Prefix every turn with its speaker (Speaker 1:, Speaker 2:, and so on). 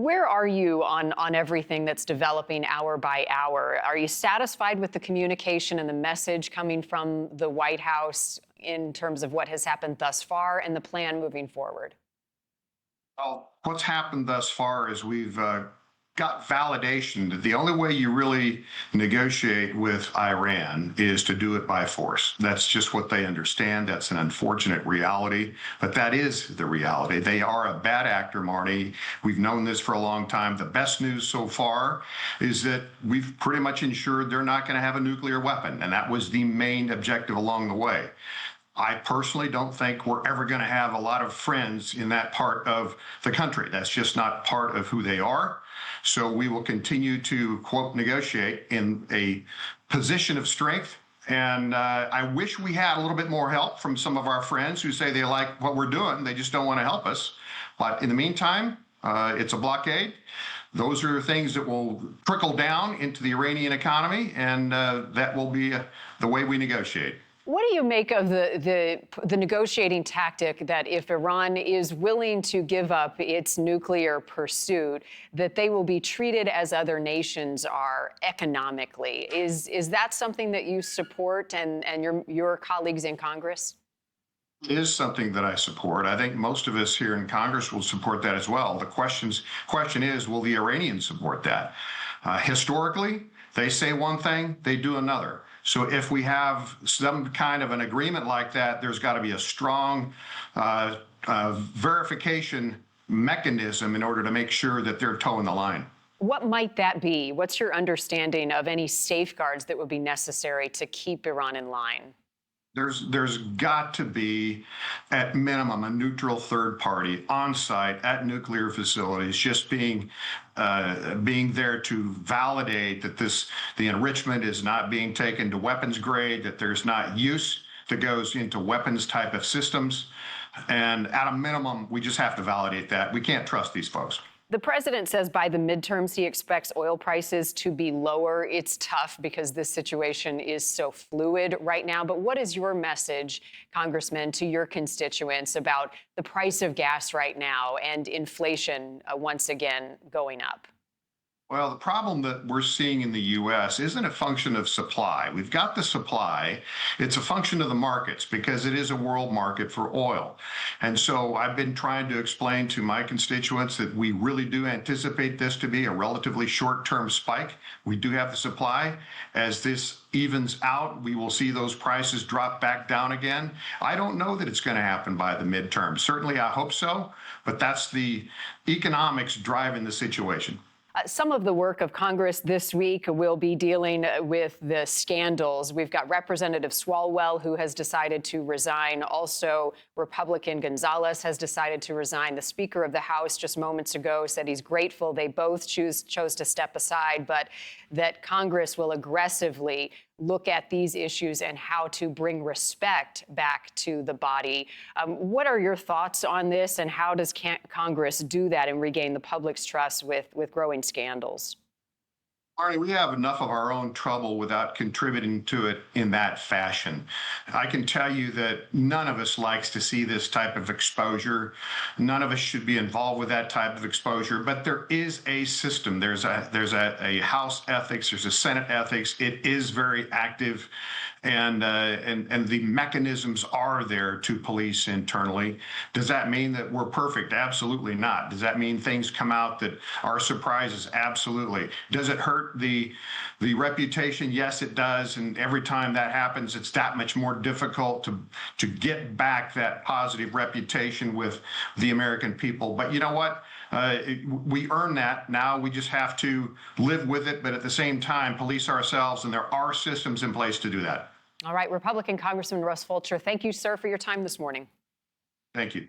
Speaker 1: Where are you on everything that's developing hour by hour? Are you satisfied with the communication and the message coming from the White House in terms of what has happened thus far and the plan moving forward?
Speaker 2: Well, what's happened thus far is we've got validation that the only way you really negotiate with Iran is to do it by force. That's just what they understand. That's an unfortunate reality, but that is the reality. They are a bad actor, Marty. We've known this for a long time. The best news so far is that we've pretty much ensured they're not going to have a nuclear weapon, and that was the main objective along the way. I personally don't think we're ever going to have a lot of friends in that part of the country. That's just not part of who they are. So we will continue to, quote, negotiate in a position of strength. And I wish we had a little bit more help from some of our friends who say they like what we're doing. They just don't want to help us. But in the meantime, it's a blockade. Those are things that will trickle down into the Iranian economy, and that will be the way we negotiate.
Speaker 1: What do you make of the negotiating tactic that if Iran is willing to give up its nuclear pursuit, that they will be treated as other nations are economically? Is that something that you support and your colleagues in Congress?
Speaker 2: It is something that I support. I think most of us here in Congress will support that as well. The question is, will the Iranians support that? Historically, they say one thing, they do another. So if we have some kind of an agreement like that, there's got to be a strong verification mechanism in order to make sure that they're toeing the line.
Speaker 1: What might that be? What's your understanding of any safeguards that would be necessary to keep Iran in line?
Speaker 2: There's got to be, at minimum, a neutral third party on site at nuclear facilities, just being there to validate that the enrichment is not being taken to weapons grade, that there's not use that goes into weapons type of systems. And at a minimum, we just have to validate that. We can't trust these folks.
Speaker 1: The president says by the midterms he expects oil prices to be lower. It's tough because this situation is so fluid right now. But what is your message, Congressman, to your constituents about the price of gas right now and inflation once again going up?
Speaker 2: Well, the problem that we're seeing in the U.S. isn't a function of supply. We've got the supply. It's a function of the markets because it is a world market for oil. And so I've been trying to explain to my constituents that we really do anticipate this to be a relatively short-term spike. We do have the supply. As this evens out, we will see those prices drop back down again. I don't know that it's going to happen by the midterm. Certainly, I hope so, but that's the economics driving the situation.
Speaker 1: Some of the work of Congress this week will be dealing with the scandals. We've got Representative Swalwell, who has decided to resign. Also, Republican Gonzalez has decided to resign. The Speaker of the House just moments ago said he's grateful they both chose to step aside, but that Congress will aggressively look at these issues and how to bring respect back to the body. What are your thoughts on this, and how does Congress do that and regain the public's trust with growing scandals?
Speaker 2: Marty, we have enough of our own trouble without contributing to it in that fashion. I can tell you that none of us likes to see this type of exposure. None of us should be involved with that type of exposure, but there is a system. There's a House ethics, there's a Senate ethics. It is very active, and the mechanisms are there to police internally. Does that mean that we're perfect? Absolutely not. Does that mean things come out that are surprises? Absolutely. Does it hurt the reputation? Yes, it does. And every time that happens, it's that much more difficult to get back that positive reputation with the American people. But you know what? We earn that. Now we just have to live with it, but at the same time, police ourselves, and there are systems in place to do that.
Speaker 1: All right, Republican Congressman Russ Fulcher, thank you, sir, for your time this morning.
Speaker 2: Thank you.